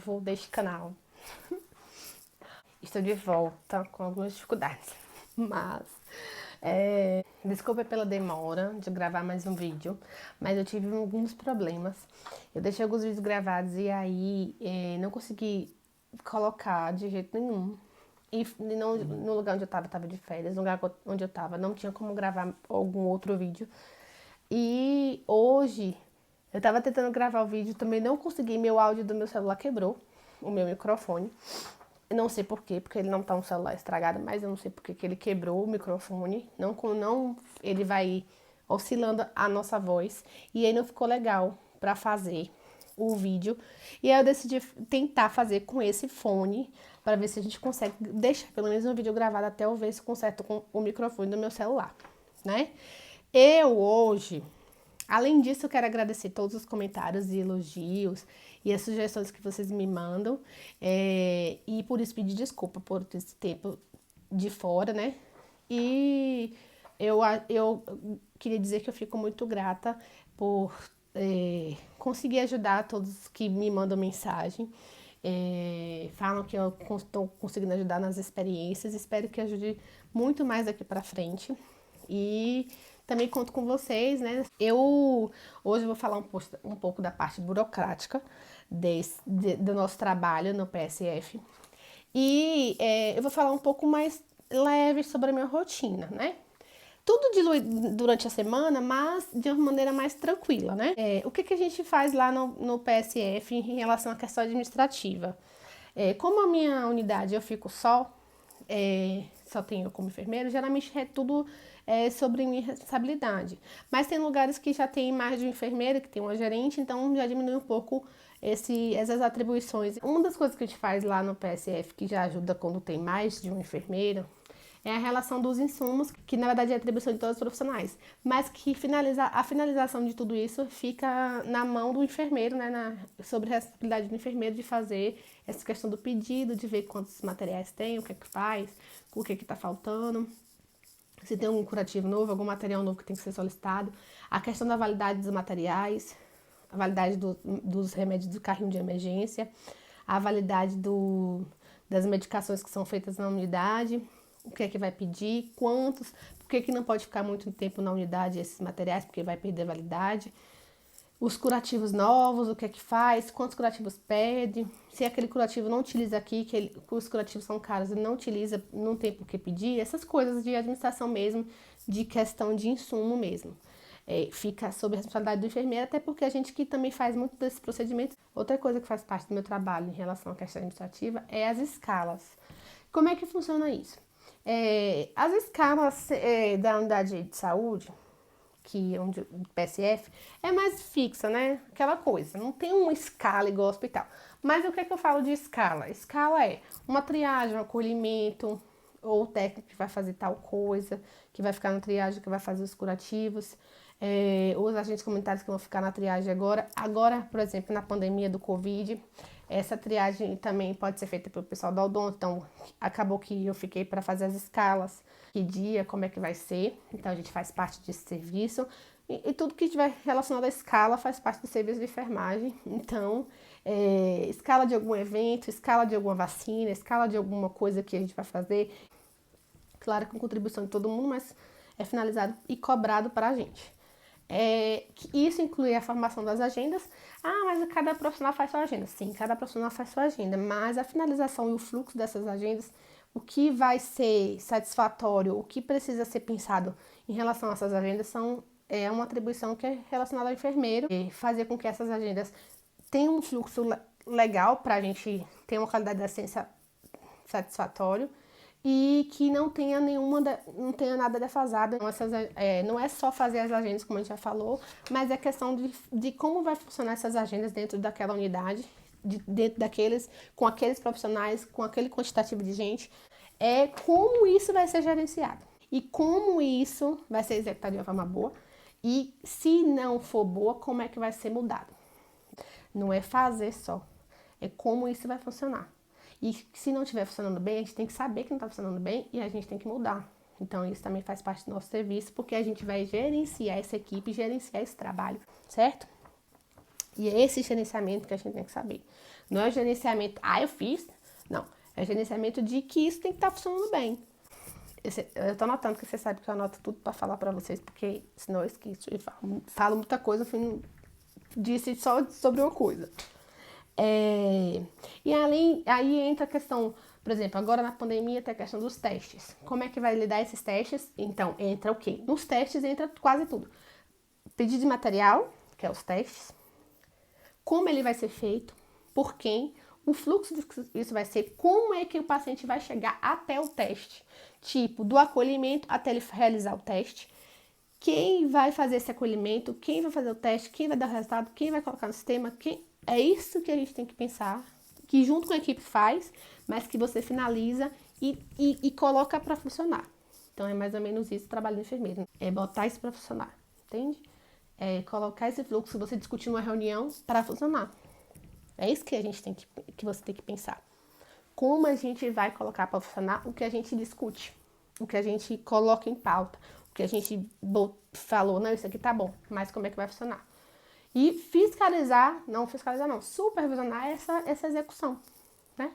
novo deste canal. Estou de volta com algumas dificuldades, mas desculpa pela demora de gravar mais um vídeo, mas eu tive alguns problemas. Eu deixei alguns vídeos gravados e aí não consegui colocar de jeito nenhum. E não, no lugar onde eu tava de férias, no lugar onde eu tava, não tinha como gravar algum outro vídeo. E hoje eu tava tentando gravar o vídeo, também não consegui, meu áudio do meu celular quebrou, o meu microfone. Eu não sei por quê, porque ele não tá um celular estragado, mas eu não sei por que ele quebrou o microfone. Não, ele vai oscilando a nossa voz. E aí não ficou legal pra fazer o vídeo. E aí eu decidi tentar fazer com esse fone, para ver se a gente consegue deixar pelo menos um vídeo gravado até eu ver se conserto com o microfone do meu celular, né? Eu hoje, além disso, eu quero agradecer todos os comentários e elogios e as sugestões que vocês me mandam. E por isso pedir desculpa por esse tempo de fora, né? E eu queria dizer que eu fico muito grata por conseguir ajudar todos que me mandam mensagem. Falam que eu estou conseguindo ajudar nas experiências. Espero que ajude muito mais daqui pra frente. E também conto com vocês, né? Hoje eu vou falar um pouco da parte burocrática do nosso trabalho no PSF. E eu vou falar um pouco mais leve sobre a minha rotina, né? Tudo durante a semana, mas de uma maneira mais tranquila, né? O que a gente faz lá no PSF em relação à questão administrativa? Como a minha unidade eu fico só tenho eu como enfermeira, geralmente é tudo sobre minha responsabilidade. Mas tem lugares que já tem mais de um enfermeiro, que tem uma gerente, então já diminui um pouco essas atribuições. Uma das coisas que a gente faz lá no PSF, que já ajuda quando tem mais de um enfermeiro, é a relação dos insumos, que na verdade é atribuição de todos os profissionais, mas que a finalização de tudo isso fica na mão do enfermeiro, né, sobre a responsabilidade do enfermeiro de fazer essa questão do pedido, de ver quantos materiais tem, o que é que faz, o que é que está faltando, se tem algum curativo novo, algum material novo que tem que ser solicitado, a questão da validade dos materiais, a validade dos remédios do carrinho de emergência, a validade das medicações que são feitas na unidade, o que é que vai pedir, quantos, por que não pode ficar muito tempo na unidade esses materiais, porque vai perder validade, os curativos novos, o que é que faz, quantos curativos pede, se aquele curativo não utiliza aqui, que os curativos são caros e não utiliza, não tem por que pedir, essas coisas de administração mesmo, de questão de insumo mesmo. Fica sob a responsabilidade do enfermeiro, até porque a gente que também faz muito desses procedimentos. Outra coisa que faz parte do meu trabalho em relação à questão administrativa é as escalas. Como é que funciona isso? As escalas da unidade de saúde, que é onde o PSF, é mais fixa, né? Aquela coisa, não tem uma escala igual ao hospital. Mas o que é que eu falo de escala? Escala é uma triagem, um acolhimento, ou o técnico que vai fazer tal coisa, que vai ficar na triagem, que vai fazer os curativos, os agentes comunitários que vão ficar na triagem agora. Agora, por exemplo, na pandemia do Covid, essa triagem também pode ser feita pelo pessoal da odonto, então acabou que eu fiquei para fazer as escalas, que dia, como é que vai ser, então a gente faz parte desse serviço, e tudo que estiver relacionado à escala faz parte do serviço de enfermagem, então escala de algum evento, escala de alguma vacina, escala de alguma coisa que a gente vai fazer, claro, com contribuição de todo mundo, mas é finalizado e cobrado para a gente. Isso inclui a formação das agendas. Mas cada profissional faz sua agenda. Sim, cada profissional faz sua agenda, mas a finalização e o fluxo dessas agendas, o que vai ser satisfatório, o que precisa ser pensado em relação a essas agendas é uma atribuição que é relacionada ao enfermeiro, e fazer com que essas agendas tenham um fluxo legal para a gente ter uma qualidade de assistência satisfatório e que não tenha nada defasado. Não é só fazer as agendas, como a gente já falou, mas é questão de como vai funcionar essas agendas dentro daquela unidade, com aqueles profissionais, com aquele quantitativo de gente, como isso vai ser gerenciado e como isso vai ser executado de uma forma boa, e se não for boa, como é que vai ser mudado. Não é fazer só, é como isso vai funcionar. E se não estiver funcionando bem, a gente tem que saber que não está funcionando bem e a gente tem que mudar. Então isso também faz parte do nosso serviço, porque a gente vai gerenciar essa equipe, gerenciar esse trabalho, certo? E é esse gerenciamento que a gente tem que saber. Não é o gerenciamento, eu fiz. Não, é o gerenciamento de que isso tem que estar funcionando bem. Eu tô anotando, que você sabe que eu anoto tudo pra falar pra vocês, porque senão eu esqueço e falo muita coisa, enfim, disse só sobre uma coisa. E aí entra a questão, por exemplo, agora na pandemia tem a questão dos testes. Como é que vai lidar esses testes? Então, entra o quê? Nos testes entra quase tudo. Pedido de material, que é os testes, como ele vai ser feito, por quem, o fluxo que isso vai ser, como é que o paciente vai chegar até o teste, tipo, do acolhimento até ele realizar o teste, quem vai fazer esse acolhimento, quem vai fazer o teste, quem vai dar o resultado, quem vai colocar no sistema, é isso que a gente tem que pensar, que junto com a equipe faz, mas que você finaliza e coloca para funcionar. Então é mais ou menos isso o trabalho do enfermeiro, é botar isso para funcionar, entende? É colocar esse fluxo que você discutiu numa reunião para funcionar. É isso que a gente que você tem que pensar. Como a gente vai colocar para funcionar o que a gente discute, o que a gente coloca em pauta, o que a gente falou, não, isso aqui tá bom, mas como é que vai funcionar? E fiscalizar não, supervisionar essa execução, né?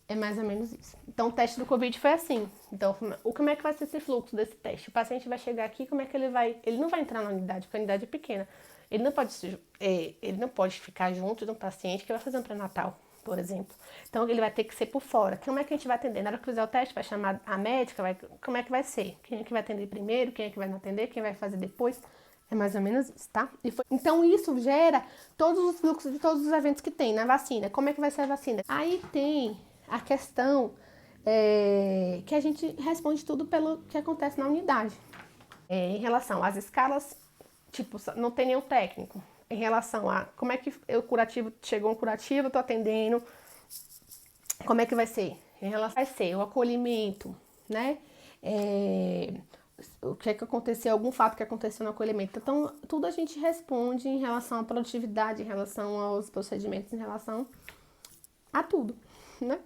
É mais ou menos isso. Então, o teste do Covid foi assim. Então, como é que vai ser esse fluxo desse teste? O paciente vai chegar aqui, como é que ele vai... Ele não vai entrar na unidade, porque a unidade é pequena. Ele não pode ficar junto de um paciente que vai fazer um pré-natal, por exemplo. Então, ele vai ter que ser por fora. Como é que a gente vai atender? Na hora que fizer o teste, vai chamar a médica, como é que vai ser? Quem é que vai atender primeiro? Quem é que vai não atender? Quem vai fazer depois? É mais ou menos isso, tá? Então, isso gera todos os fluxos de todos os eventos que tem na vacina. Como é que vai ser a vacina? Aí tem a questão que a gente responde tudo pelo que acontece na unidade. Em relação às escalas, tipo, não tem nenhum técnico. Em relação a como é que chegou um curativo, eu tô atendendo, como é que vai ser? Em relação vai ser o acolhimento, né? O que é que aconteceu, algum fato que aconteceu no acolhimento. Então, tudo a gente responde em relação à produtividade, em relação aos procedimentos, em relação a tudo, né?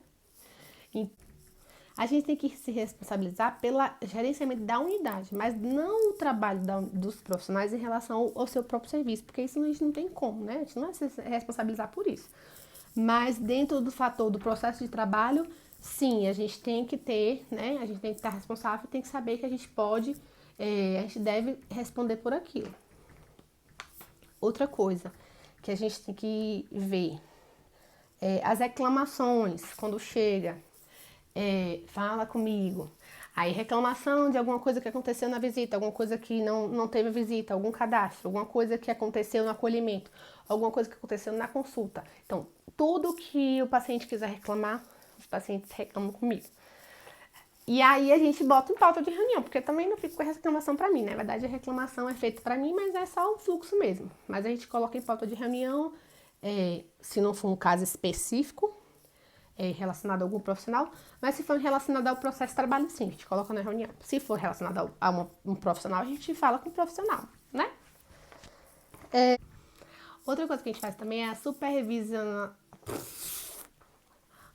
A gente tem que se responsabilizar pelo gerenciamento da unidade, mas não o trabalho dos profissionais em relação ao seu próprio serviço, porque isso a gente não tem como, né? A gente não vai se responsabilizar por isso. Mas dentro do fator do processo de trabalho, sim, a gente tem que ter, né? A gente tem que estar responsável, tem que saber que a gente pode, a gente deve responder por aquilo. Outra coisa que a gente tem que ver, as reclamações, quando chega, fala comigo. Aí reclamação de alguma coisa que aconteceu na visita, alguma coisa que não teve visita, algum cadastro, alguma coisa que aconteceu no acolhimento, alguma coisa que aconteceu na consulta. Então, tudo que o paciente quiser reclamar, os pacientes reclamam comigo. E aí a gente bota em pauta de reunião, porque eu também não fico com reclamação para mim, né? Na verdade, a reclamação é feita para mim, mas é só o fluxo mesmo. Mas a gente coloca em pauta de reunião, se não for um caso específico, relacionado a algum profissional, mas se for relacionado ao processo de trabalho, sim, a gente coloca na reunião. Se for relacionado a um profissional, a gente fala com o profissional, né? Outra coisa que a gente faz também é a supervisão.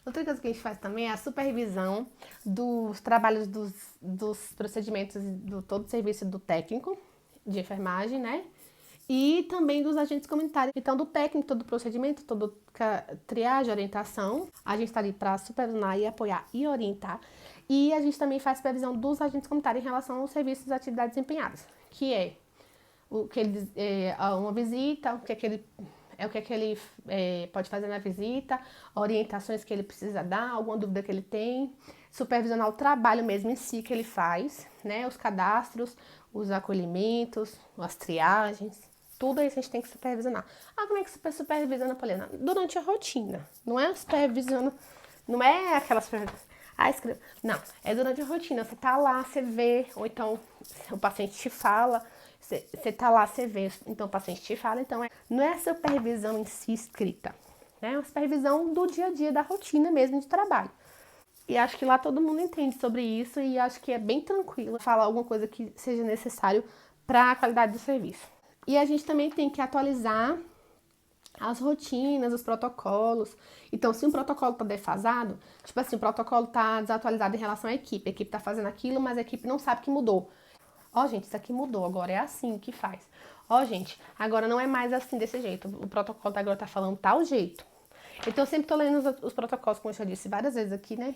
Outra coisa que a gente faz também é a supervisão dos trabalhos dos procedimentos do todo o serviço do técnico de enfermagem, né? E também dos agentes comunitários. Então, do técnico, todo o procedimento, toda triagem, orientação, a gente está ali para supervisionar e apoiar e orientar. E a gente também faz supervisão dos agentes comunitários em relação aos serviços e atividades desempenhadas, que é o que ele, uma visita, o que é que ele pode fazer na visita, orientações que ele precisa dar, alguma dúvida que ele tem, supervisionar o trabalho mesmo em si que ele faz, né? Os cadastros, os acolhimentos, as triagens, tudo isso a gente tem que supervisionar. Como é que você supervisiona, Poliana? Durante a rotina, não é supervisionando, não é aquela supervisão. Não, é durante a rotina. Você tá lá, você vê, ou então o paciente te fala, você tá lá, você vê, então o paciente te fala, então não é a supervisão em si escrita, né? É uma supervisão do dia a dia, da rotina mesmo de trabalho. E acho que lá todo mundo entende sobre isso e acho que é bem tranquilo falar alguma coisa que seja necessário para a qualidade do serviço. E a gente também tem que atualizar as rotinas, os protocolos. Então, se um protocolo está defasado, tipo assim, o protocolo está desatualizado em relação à equipe. A equipe está fazendo aquilo, mas a equipe não sabe que mudou. Gente, isso aqui mudou, agora é assim que faz. Ó, gente, agora não é mais assim desse jeito. O protocolo da agora tá falando tal jeito. Então, eu sempre tô lendo os protocolos, como eu já disse várias vezes aqui, né?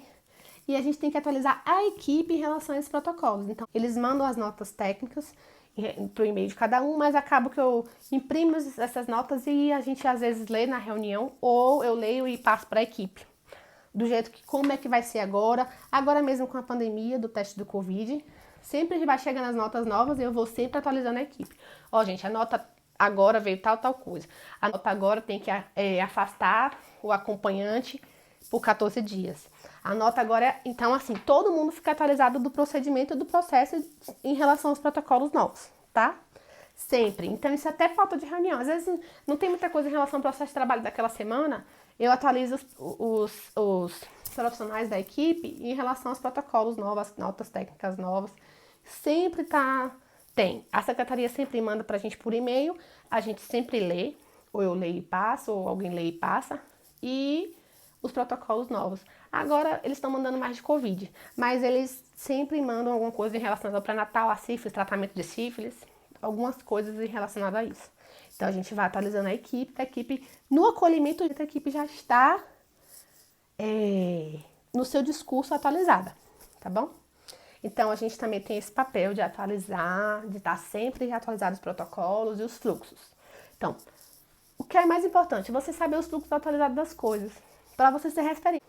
E a gente tem que atualizar a equipe em relação a esses protocolos. Então, eles mandam as notas técnicas pro e-mail de cada um, mas acaba que eu imprimo essas notas e a gente às vezes lê na reunião ou eu leio e passo para a equipe. Do jeito que, como é que vai ser agora mesmo com a pandemia do teste do Covid, sempre vai chegando as notas novas e eu vou sempre atualizando a equipe. Ó, gente, a nota agora veio tal coisa. A nota agora tem que afastar o acompanhante por 14 dias. A nota agora é, então assim, todo mundo fica atualizado do procedimento e do processo em relação aos protocolos novos, tá? Sempre. Então, isso é até falta de reunião. Às vezes não tem muita coisa em relação ao processo de trabalho daquela semana, eu atualizo os profissionais da equipe em relação aos protocolos novos, notas técnicas novas. Sempre tem. A secretaria sempre manda pra gente por e-mail, a gente sempre lê, ou eu leio e passo, ou alguém lê e passa, e os protocolos novos. Agora eles estão mandando mais de Covid, mas eles sempre mandam alguma coisa em relação ao pré-natal, a sífilis, tratamento de sífilis, algumas coisas relacionadas a isso. Então a gente vai atualizando a equipe no acolhimento, a equipe já está no seu discurso atualizada, tá bom? Então a gente também tem esse papel de atualizar, de estar sempre atualizado os protocolos e os fluxos. Então, o que é mais importante? Você saber os fluxos atualizados das coisas, para você ser referência.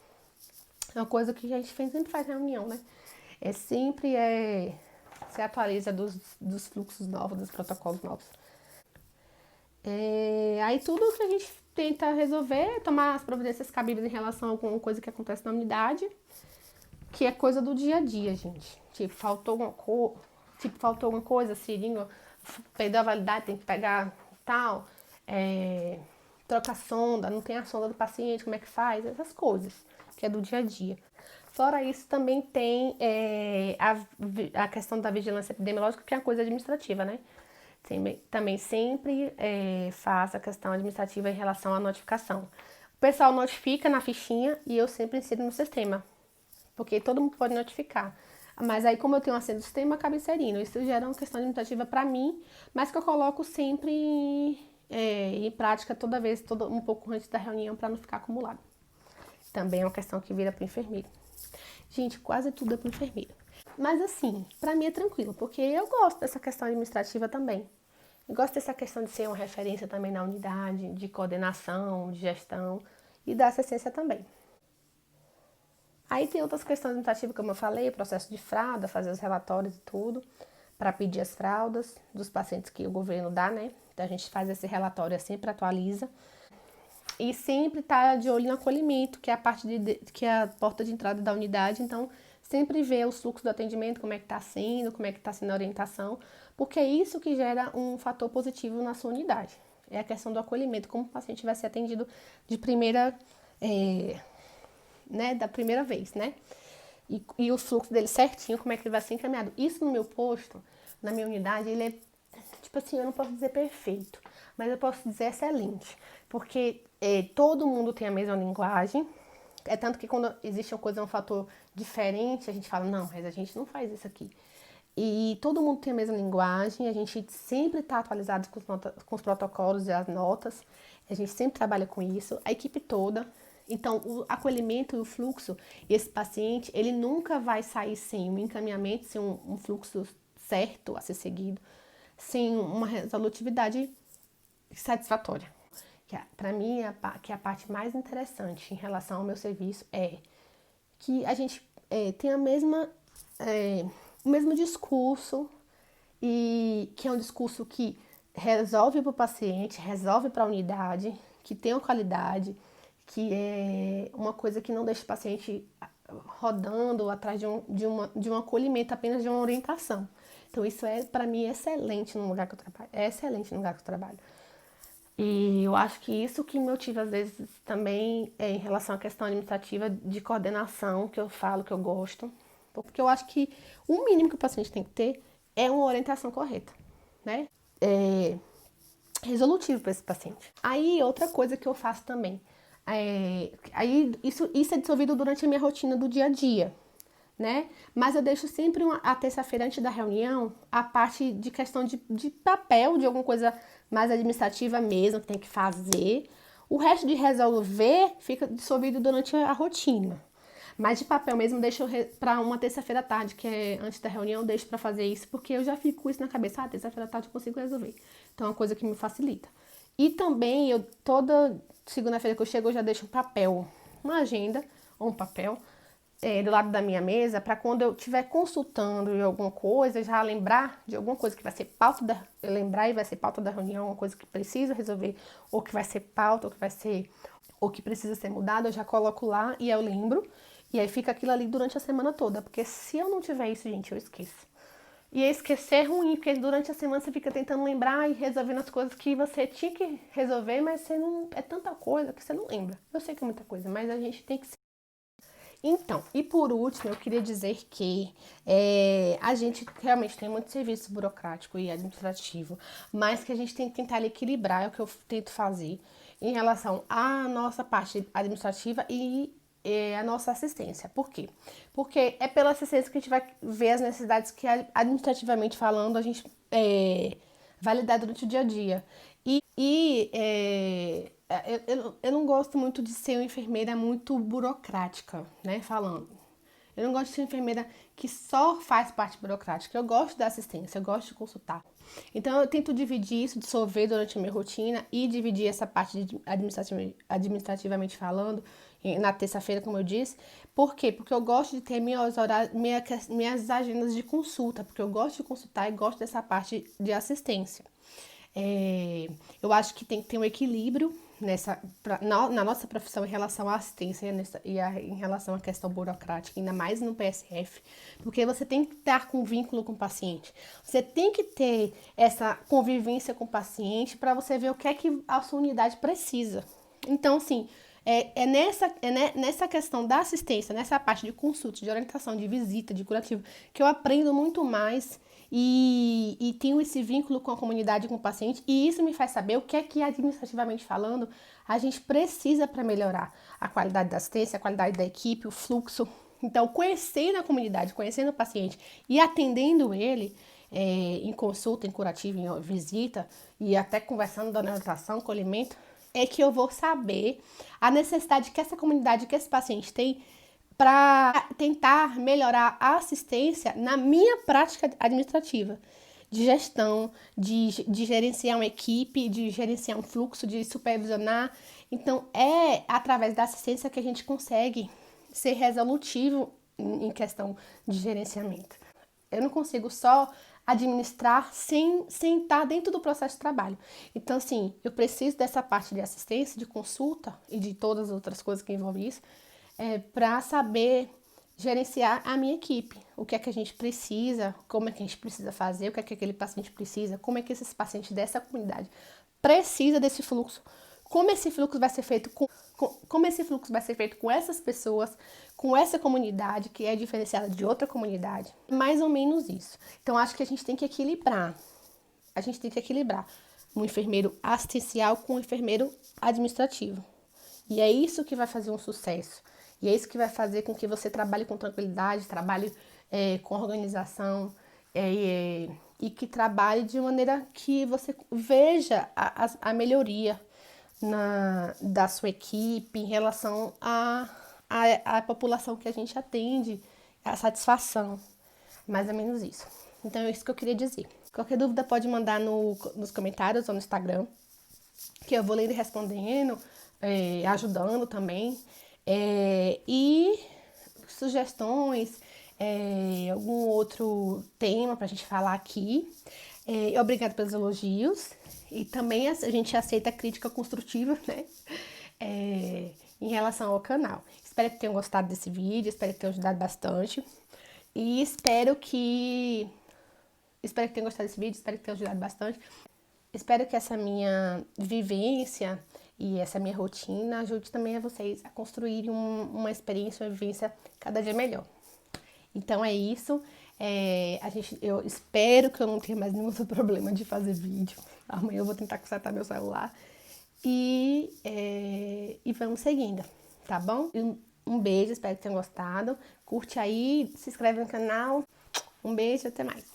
É uma coisa que a gente sempre faz reunião, né? Sempre se atualiza dos fluxos novos, dos protocolos novos. Aí tudo que a gente tenta resolver é tomar as providências cabíveis em relação a alguma coisa que acontece na unidade, que é coisa do dia a dia, gente. Tipo, faltou alguma coisa, seringa, perdeu a validade, tem que pegar tal, troca a sonda, não tem a sonda do paciente, como é que faz? Essas coisas, que é do dia a dia. Fora isso, também tem a questão da vigilância epidemiológica, que é uma coisa administrativa, né? Também sempre faço a questão administrativa em relação à notificação. O pessoal notifica na fichinha e eu sempre insiro no sistema, porque todo mundo pode notificar. Mas aí, como eu tenho acesso ao sistema, acaba inserindo. Isso gera uma questão administrativa para mim, mas que eu coloco sempre em prática toda vez, um pouco antes da reunião, para não ficar acumulado. Também é uma questão que vira para o enfermeiro. Gente, quase tudo é para o enfermeiro. Mas assim, para mim é tranquilo, porque eu gosto dessa questão administrativa também. Eu gosto dessa questão de ser uma referência também na unidade, de coordenação, de gestão e da assistência também. Aí tem outras questões administrativas, como eu falei, o processo de fralda, fazer os relatórios e tudo, para pedir as fraldas dos pacientes que o governo dá, né? Então a gente faz esse relatório, sempre atualiza. E sempre tá de olho no acolhimento, que é a parte que é a porta de entrada da unidade, então sempre ver os fluxos do atendimento, como é que está sendo, como é que está sendo a orientação, porque é isso que gera um fator positivo na sua unidade. É a questão do acolhimento, como o paciente vai ser atendido de primeira, da primeira vez, né? E o fluxo dele certinho, como é que ele vai ser encaminhado. Isso no meu posto, na minha unidade, ele é, tipo assim, eu não posso dizer perfeito, mas eu posso dizer excelente, porque todo mundo tem a mesma linguagem. É tanto que quando existe uma coisa, um fator diferente, a gente fala, não, mas a gente não faz isso aqui. E todo mundo tem a mesma linguagem, a gente sempre está atualizado com os protocolos e as notas, a gente sempre trabalha com isso, a equipe toda. Então, o acolhimento e o fluxo, esse paciente, ele nunca vai sair sem um encaminhamento, sem um fluxo certo a ser seguido, sem uma resolutividade satisfatória. Para mim, que é a parte mais interessante em relação ao meu serviço é que a gente tem o mesmo discurso, e que é um discurso que resolve para o paciente, resolve para a unidade, que tem uma qualidade, que é uma coisa que não deixa o paciente rodando atrás de um acolhimento, apenas de uma orientação. Então, isso para mim, excelente no lugar que eu trabalho. É excelente no lugar que eu trabalho. E eu acho que isso que me motiva, às vezes, também em relação à questão administrativa de coordenação, que eu falo que eu gosto. Porque eu acho que o mínimo que o paciente tem que ter é uma orientação correta, né? Resolutivo para esse paciente. Aí, outra coisa que eu faço também. Isso é dissolvido durante a minha rotina do dia a dia. né? Mas eu deixo sempre a terça-feira antes da reunião a parte de questão de papel, de alguma coisa mais administrativa mesmo que tem que fazer. O resto de resolver fica dissolvido durante a rotina. Mas de papel mesmo, deixo para uma terça-feira à tarde, que é antes da reunião, deixo para fazer isso, porque eu já fico com isso na cabeça. Ah, terça-feira à tarde eu consigo resolver. Então é uma coisa que me facilita. E também, eu toda segunda-feira que eu chego, eu já deixo um papel, uma agenda ou um papel do lado da minha mesa, para quando eu estiver consultando em alguma coisa, já lembrar de alguma coisa que vai ser pauta da, eu lembrar e vai ser pauta da reunião, uma coisa que precisa resolver, ou que vai ser pauta, ou que vai ser, ou que precisa ser mudado, eu já coloco lá e eu lembro. E aí fica aquilo ali durante a semana toda, porque se eu não tiver isso, gente, eu esqueço. E esquecer é ruim, porque durante a semana você fica tentando lembrar e resolvendo as coisas que você tinha que resolver, mas você não. É tanta coisa que você não lembra. Eu sei que é muita coisa, mas a gente tem que. Então, e por último, eu queria dizer que a gente realmente tem muito serviço burocrático e administrativo, mas que a gente tem que tentar equilibrar, é o que eu tento fazer, em relação à nossa parte administrativa e a nossa assistência. Por quê? Porque é pela assistência que a gente vai ver as necessidades que, administrativamente falando, a gente vai lidar durante o dia a dia. Eu não gosto muito de ser uma enfermeira muito burocrática, né? Falando. Eu não gosto de ser uma enfermeira que só faz parte burocrática. Eu gosto da assistência, eu gosto de consultar. Então eu tento dividir isso, dissolver durante a minha rotina e dividir essa parte de administrativamente falando na terça-feira, como eu disse. Por quê? Porque eu gosto de ter minhas agendas de consulta, porque eu gosto de consultar e gosto dessa parte de assistência. Eu acho que tem que ter um equilíbrio na nossa profissão em relação à assistência em relação à questão burocrática, ainda mais no PSF, porque você tem que estar com vínculo com o paciente. Você tem que ter essa convivência com o paciente para você ver o que é que a sua unidade precisa. Então, assim, nessa questão da assistência, nessa parte de consulta, de orientação, de visita, de curativo, que eu aprendo muito mais e tenho esse vínculo com a comunidade, com o paciente, e isso me faz saber o que é que, administrativamente falando, a gente precisa para melhorar a qualidade da assistência, a qualidade da equipe, o fluxo. Então, conhecendo a comunidade, conhecendo o paciente e atendendo ele em consulta, em curativo, em visita, e até conversando, dando orientação, acolhimento, é que eu vou saber a necessidade que essa comunidade, que esse paciente tem para tentar melhorar a assistência na minha prática administrativa, de gestão, de gerenciar uma equipe, de gerenciar um fluxo, de supervisionar. Então, é através da assistência que a gente consegue ser resolutivo em questão de gerenciamento. Eu não consigo só administrar sem estar dentro do processo de trabalho. Então, assim, eu preciso dessa parte de assistência, de consulta e de todas as outras coisas que envolvem isso, para saber gerenciar a minha equipe. O que é que a gente precisa, como é que a gente precisa fazer, o que é que aquele paciente precisa, como é que esses pacientes dessa comunidade precisa desse fluxo, como esse fluxo vai ser feito como esse fluxo vai ser feito com essas pessoas, com essa comunidade que é diferenciada de outra comunidade. Mais ou menos isso. Então, acho que a gente tem que equilibrar. A gente tem que equilibrar um enfermeiro assistencial com um enfermeiro administrativo. E é isso que vai fazer um sucesso. E é isso que vai fazer com que você trabalhe com tranquilidade, trabalhe com organização e que trabalhe de maneira que você veja a melhoria da sua equipe em relação à população que a gente atende, a satisfação. Mais ou menos isso. Então é isso que eu queria dizer. Qualquer dúvida pode mandar nos comentários ou no Instagram, que eu vou ler e respondendo, ajudando também. E sugestões, algum outro tema pra gente falar aqui. Obrigada pelos elogios. E também a gente aceita crítica construtiva, né? Em relação ao canal. Espero que tenham gostado desse vídeo, espero que tenham ajudado bastante. E espero que tenham gostado desse vídeo, espero que tenham ajudado bastante. Espero que essa minha vivência e essa minha rotina ajude também a vocês a construírem uma experiência, uma vivência cada dia melhor. Então é isso. Eu espero que eu não tenha mais nenhum problema de fazer vídeo. Amanhã eu vou tentar consertar meu celular. E vamos seguindo, tá bom? Um beijo, espero que tenham gostado. Curte aí, se inscreve no canal. Um beijo, até mais.